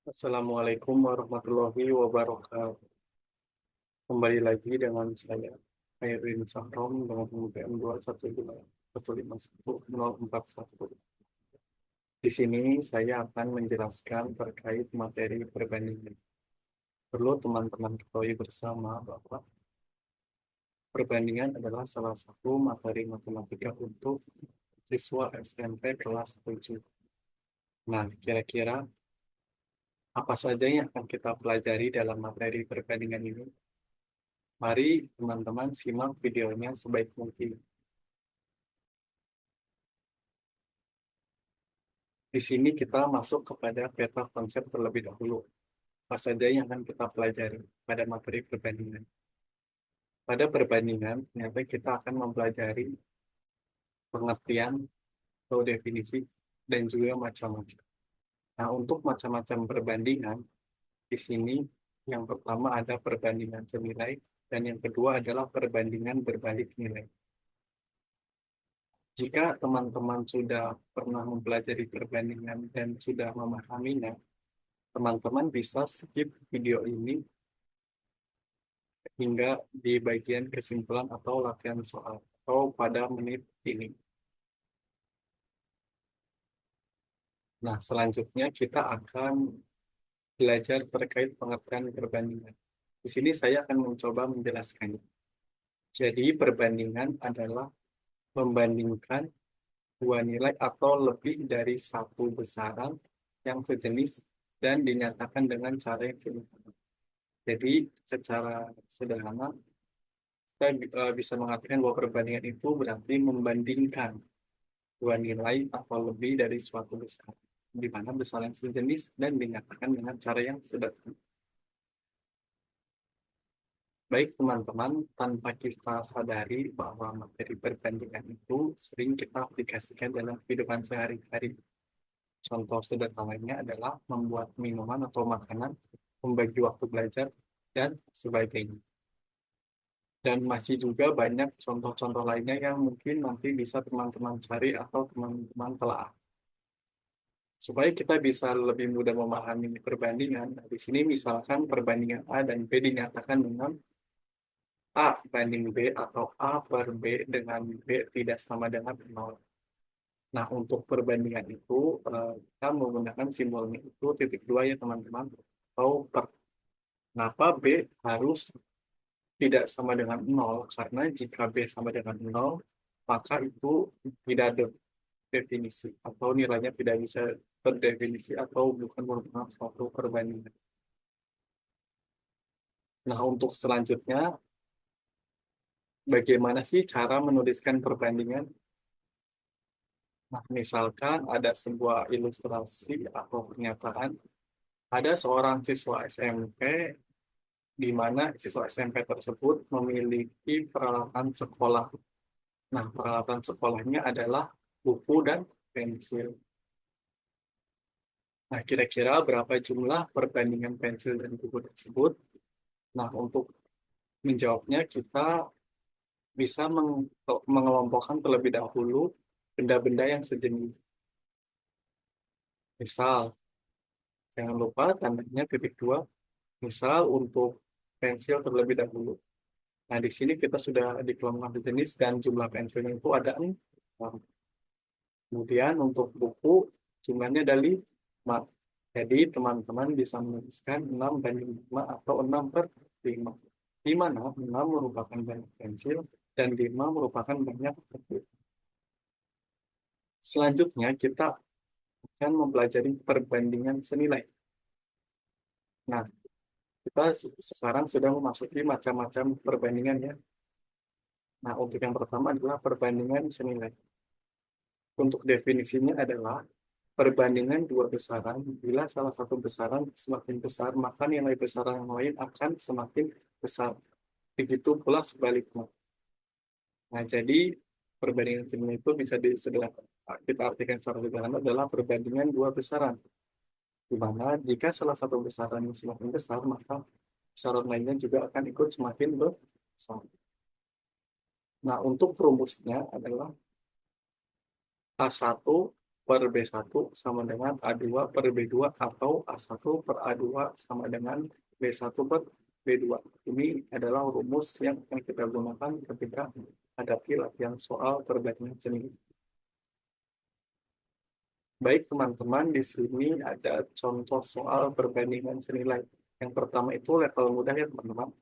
Assalamualaikum warahmatullahi wabarakatuh. Kembali lagi dengan saya, Khairin Sahrom, dengan UPM 212-151-041. Di sini saya akan menjelaskan terkait materi perbandingan. Perlu teman-teman ketahui bersama bahwa perbandingan adalah salah satu materi matematika untuk siswa SMP kelas 7. Nah, kira-kira apa saja yang akan kita pelajari dalam materi perbandingan ini? Mari teman-teman simak videonya sebaik mungkin. Di sini kita masuk kepada peta konsep terlebih dahulu. Apa saja yang akan kita pelajari pada materi perbandingan. Pada perbandingan, ternyata kita akan mempelajari pengertian atau definisi dan juga macam-macam. Nah, untuk macam-macam perbandingan, di sini yang pertama ada perbandingan senilai, dan yang kedua adalah perbandingan berbalik nilai. Jika teman-teman sudah pernah mempelajari perbandingan dan sudah memahaminya, teman-teman bisa skip video ini hingga di bagian kesimpulan atau latihan soal atau pada menit ini. Nah, selanjutnya kita akan belajar terkait pengertian perbandingan. Di sini saya akan mencoba menjelaskannya. Jadi, perbandingan adalah membandingkan dua nilai atau lebih dari satu besaran yang sejenis dan dinyatakan dengan cara yang sederhana. Jadi, secara sederhana, kita bisa mengatakan bahwa perbandingan itu berarti membandingkan dua nilai atau lebih dari suatu besar, di mana besar yang sejenis dan dinyatakan dengan cara yang sederhana. Baik teman-teman, tanpa kita sadari bahwa materi perbandingan itu sering kita aplikasikan dalam kehidupan sehari-hari. Contoh sederhananya adalah membuat minuman atau makanan, membagi waktu belajar, dan sebagainya. Dan masih juga banyak contoh-contoh lainnya yang mungkin nanti bisa teman-teman cari atau teman-teman telah. Supaya kita bisa lebih mudah memahami perbandingan, di sini misalkan perbandingan A dan B dinyatakan dengan A banding B atau A per B dengan B tidak sama dengan 0. Nah, untuk perbandingan itu, kita menggunakan simbolnya itu titik dua ya teman-teman, atau per. Kenapa B harus tidak sama dengan 0? Karena jika B sama dengan 0, maka itu tidak ada definisi atau nilainya tidak bisa terdefinisi atau bukan merupakan suatu perbandingan. Nah, untuk selanjutnya, bagaimana sih cara menuliskan perbandingan? Nah, misalkan ada sebuah ilustrasi atau pernyataan, ada seorang siswa SMP di mana siswa SMP tersebut memiliki peralatan sekolah. Nah, peralatan sekolahnya adalah buku dan pensil. Nah, kira-kira berapa jumlah perbandingan pensil dan buku tersebut? Nah, untuk menjawabnya kita bisa mengelompokkan terlebih dahulu benda-benda yang sejenis. Misal, jangan lupa tandanya titik dua. Misal untuk pensil terlebih dahulu. Nah, di sini kita sudah dikelompokkan jenis dan jumlah pensilnya itu ada 6. Kemudian untuk buku jumlahnya ada 5. Jadi teman-teman bisa menuliskan 6 banding 5 atau 6 per 5. Di mana 6 merupakan banyak pensil dan 5 merupakan banyak buku. Selanjutnya kita akan mempelajari perbandingan senilai. Nah, kita sekarang sudah memasuki macam-macam perbandingan ya. Nah, untuk yang pertama adalah perbandingan senilai. Untuk definisinya adalah perbandingan dua besaran. Bila salah satu besaran semakin besar, maka nilai besaran yang lain akan semakin besar. Begitu pula sebaliknya. Nah, jadi perbandingan senilai itu bisa kita artikan secara sederhana adalah perbandingan dua besaran. Di mana jika salah satu besaran yang semakin besar, maka besaran lainnya juga akan ikut semakin besar. Nah, untuk rumusnya adalah A1 per B1 sama dengan A2 per B2 atau A1 per A2 sama dengan B1 per B2. Ini adalah rumus yang akan kita gunakan ketika hadapi latihan soal perbandingan senilai. Baik teman-teman, di sini ada contoh soal perbandingan senilai. Yang pertama itu level mudah ya teman-teman.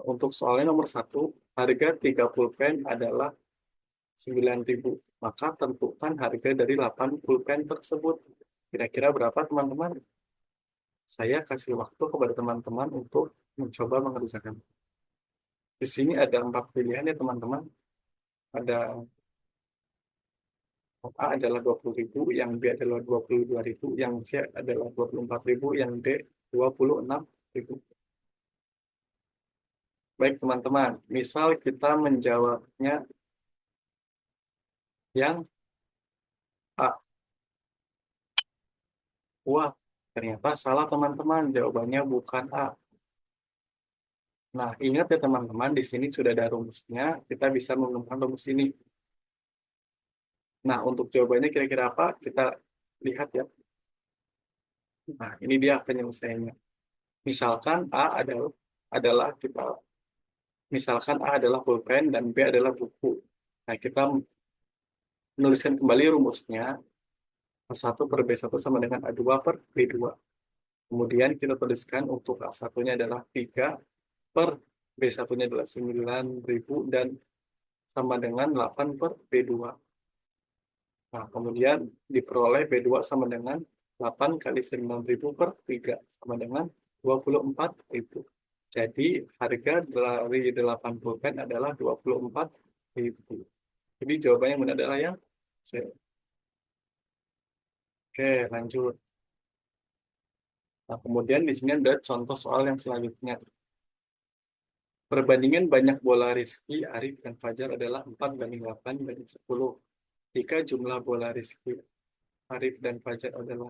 Untuk soalnya nomor 1, harga 3 pulpen adalah 9.000. Maka tentukan harga dari 8 pulpen tersebut. Kira-kira berapa teman-teman? Saya kasih waktu kepada teman-teman untuk mencoba mengerjakan. Di sini ada 4 pilihan ya teman-teman. Ada A adalah 20.000, yang B adalah 22.000, yang C adalah 24.000, yang D 26.000. Baik teman-teman, misal kita menjawabnya yang A. Wah, ternyata salah teman-teman, jawabannya bukan A. Nah, ingat ya teman-teman, di sini sudah ada rumusnya, kita bisa menggunakan rumus ini. Nah, untuk jawabannya kira-kira apa? Kita lihat ya. Nah, ini dia penyelesaiannya. Misalkan misalkan A adalah pulpen dan B adalah buku. Nah, kita menuliskan kembali rumusnya. A1 per B1 sama dengan A2 per B2. Kemudian kita tuliskan untuk A1-nya adalah 3 per B1-nya adalah 9.000 dan sama dengan 8 per B2. Nah, kemudian diperoleh B2 sama dengan 8 kali 9.000 per 3 sama dengan 24.000. Jadi harga dari 8 pulpen adalah 24.000. Jadi jawabannya yang benar adalah yang C. Oke, lanjut. Nah, kemudian di sini ada contoh soal yang selanjutnya. Perbandingan banyak bola Rizky, Arif, dan Fajar adalah 4:8:10. Jika jumlah bola Rizky, Arif, dan Fajar adalah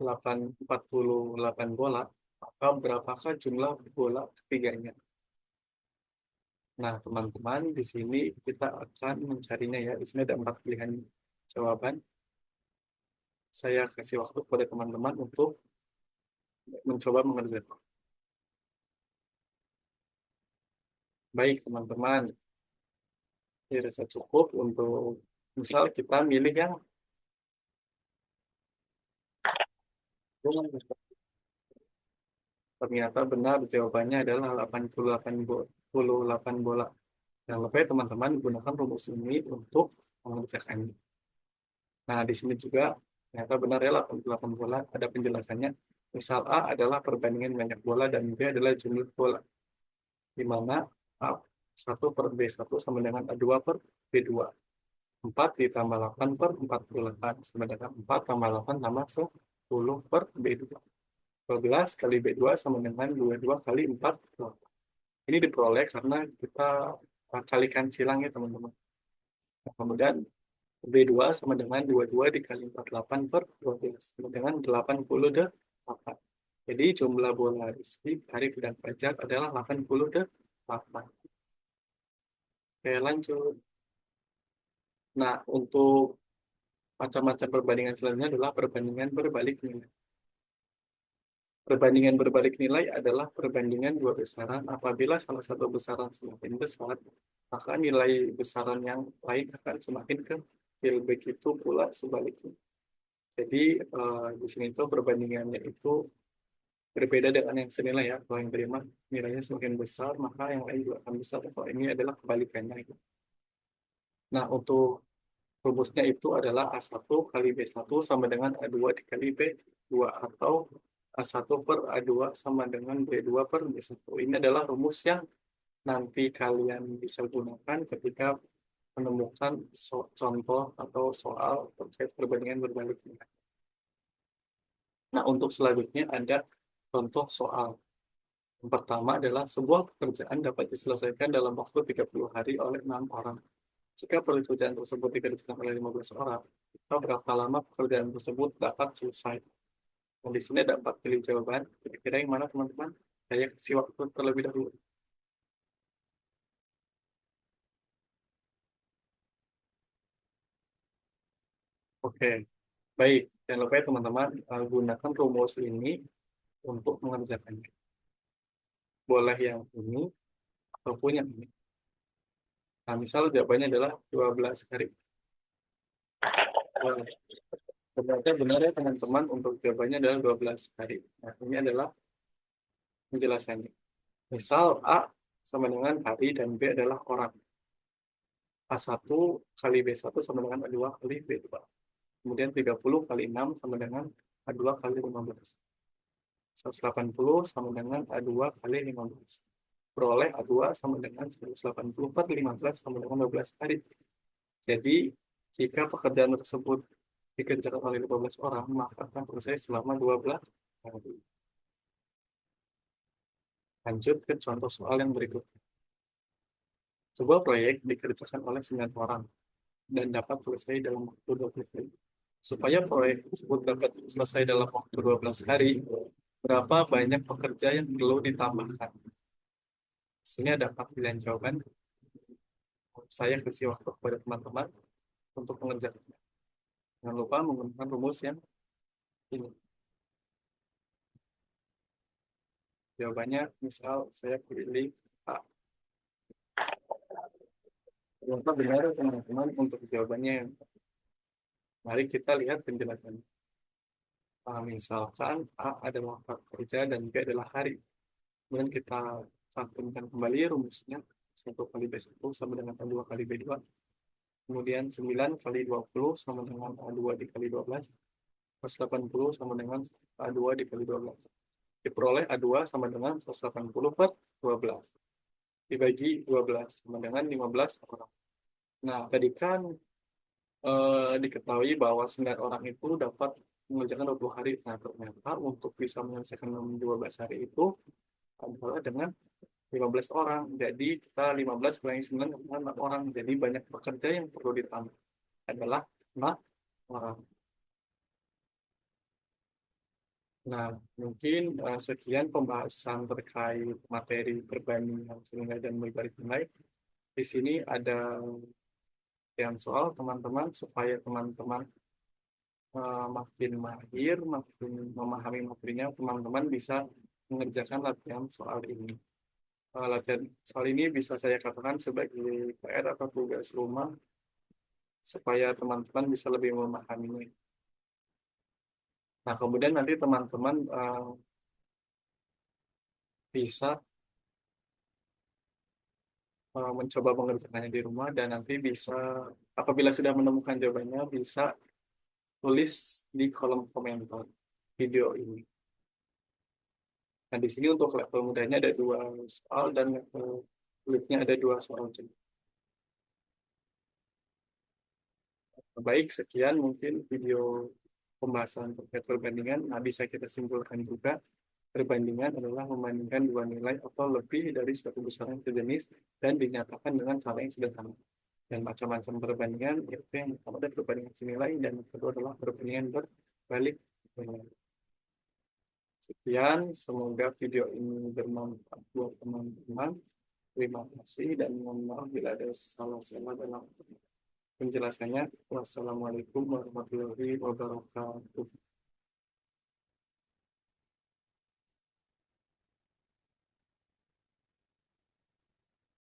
48 bola, maka berapakah jumlah bola ketiganya? Nah, teman-teman, di sini kita akan mencarinya ya. Di sini ada 4 pilihan jawaban. Saya kasih waktu kepada teman-teman untuk mencoba mengerjakan. Baik, teman-teman. Dirasa cukup untuk misal kita milih yang ternyata benar jawabannya adalah 88 bola. Jangan lupa ya teman-teman gunakan rumus ini untuk mengerjakannya. Nah, di sini juga ternyata benar ya 88 bola. Ada penjelasannya. Misal A adalah perbandingan banyak bola dan B adalah jumlah bola. Di mana A1 per B1 sama dengan A2 per B2. 4 ditambah 8 per 48 sama dengan 4 tambah 8 tambah 10 per B2. 12 kali B2 sama dengan 22 kali 4. Ini diperoleh karena kita kalikan silang ya teman-teman. Nah, kemudian B2 sama dengan 22 dikali 48 per 12 sama dengan 88. Jadi jumlah bola Rizky, Arif, dan Fajar adalah 88. Oke, lanjut. Nah, untuk macam-macam perbandingan selanjutnya adalah perbandingan berbalik nilai. Perbandingan berbalik nilai adalah perbandingan dua besaran. Apabila salah satu besaran semakin besar, maka nilai besaran yang lain akan semakin kecil. Begitu pula sebaliknya. Jadi di sini itu perbandingannya itu berbeda dengan yang senilai ya. Kalau yang terima nilainya semakin besar, maka yang lain juga akan besar. Kalau ini adalah kebalikannya. Nah, untuk rumusnya itu adalah A1 kali B1 sama dengan A2 dikali B2 atau A1 per A2 sama dengan B2 per B1. Ini adalah rumus yang nanti kalian bisa gunakan ketika menemukan contoh atau soal terkait perbandingan berbalik nilai. Nah, untuk selanjutnya ada contoh soal. Yang pertama adalah sebuah pekerjaan dapat diselesaikan dalam waktu 30 hari oleh 6 orang. Jika pekerjaan tersebut dikerjakan oleh 15 orang, maka berapa lama pekerjaan tersebut dapat selesai? Nah, di sini ada 4 pilih jawaban. Kira-kira yang mana teman-teman? Saya kasih waktu terlebih dahulu. Oke, baik. Jangan lupa ya teman-teman, gunakan rumus ini untuk mengerjakannya. Boleh yang ini ataupun yang ini. Nah, misal jawabannya adalah 12 hari. Nah, ternyata benar ya teman-teman, untuk jawabannya adalah 12 hari. Nah, ini adalah penjelasannya. Misal A sama dengan hari dan B adalah orang. A1 kali B1 sama dengan A2 kali B2. Kemudian 30 kali 6 sama dengan A2 kali 15. 180 sama dengan A2 kali 15. Peroleh A2 sama dengan 180 per 15 sama dengan 12 hari. Jadi, jika pekerjaan tersebut dikerjakan oleh 12 orang, maka akan selesai selama 12 hari. Lanjut ke contoh soal yang berikutnya. Sebuah proyek dikerjakan oleh 9 orang dan dapat selesai dalam waktu 20 hari. Supaya proyek tersebut dapat selesai dalam waktu 12 hari, berapa banyak pekerja yang perlu ditambahkan? Di sini ada 4 pilihan jawaban. Saya kasih waktu kepada teman-teman untuk mengerjakannya. Jangan lupa menggunakan rumus yang ini. Jawabannya, misal saya pilih A. Ternyata benar teman-teman untuk jawabannya. Mari kita lihat penjelasannya. Misalkan A adalah kerja dan B adalah hari. Kemudian kita cantumkan kembali rumusnya. 1 kali B1 sama dengan A2 kali B2. Kemudian 9 kali 20 sama dengan A2 dikali 12. 180 sama dengan A2 dikali 12. Diperoleh A2 sama dengan 180 per 12. Dibagi 12 sama dengan 15 orang. Nah, tadi kan diketahui bahwa 9 orang itu dapat mengerjakan 20 hari. Nah, ternyata untuk bisa menyelesaikan 12 hari itu adalah dengan 15 orang. Jadi kita 15 kurangi 9 dengan 4 orang. Jadi banyak pekerja yang perlu ditambah adalah 4 orang. Nah, mungkin sekian pembahasan terkait materi perbandingan nilai dan membalik nilai. Di sini ada yang soal teman-teman supaya teman-teman makin mahir, makin memahami materinya, teman-teman bisa mengerjakan latihan soal ini. Latihan soal ini bisa saya katakan sebagai PR atau tugas rumah supaya teman-teman bisa lebih memahaminya. Nah, kemudian nanti teman-teman bisa mencoba mengerjakannya di rumah dan nanti bisa, apabila sudah menemukan jawabannya, bisa tulis di kolom komentar video ini. Nah, di sini untuk level mudahnya ada 2 soal dan level sulitnya ada 2 soal juga. Baik, sekian mungkin video pembahasan terkait perbandingan. Nah, bisa kita simpulkan juga perbandingan adalah membandingkan 2 nilai atau lebih dari suatu besaran sejenis dan dinyatakan dengan cara yang sederhana. Dan macam-macam perbandingan, yaitu yang pertama adalah perbandingan senilai dan yang kedua adalah perbandingan berbalik nilai. Sekian, semoga video ini bermanfaat buat teman-teman. Terima kasih dan mohon maaf bila ada salah-salah dalam penjelasannya. Wassalamualaikum warahmatullahi wabarakatuh.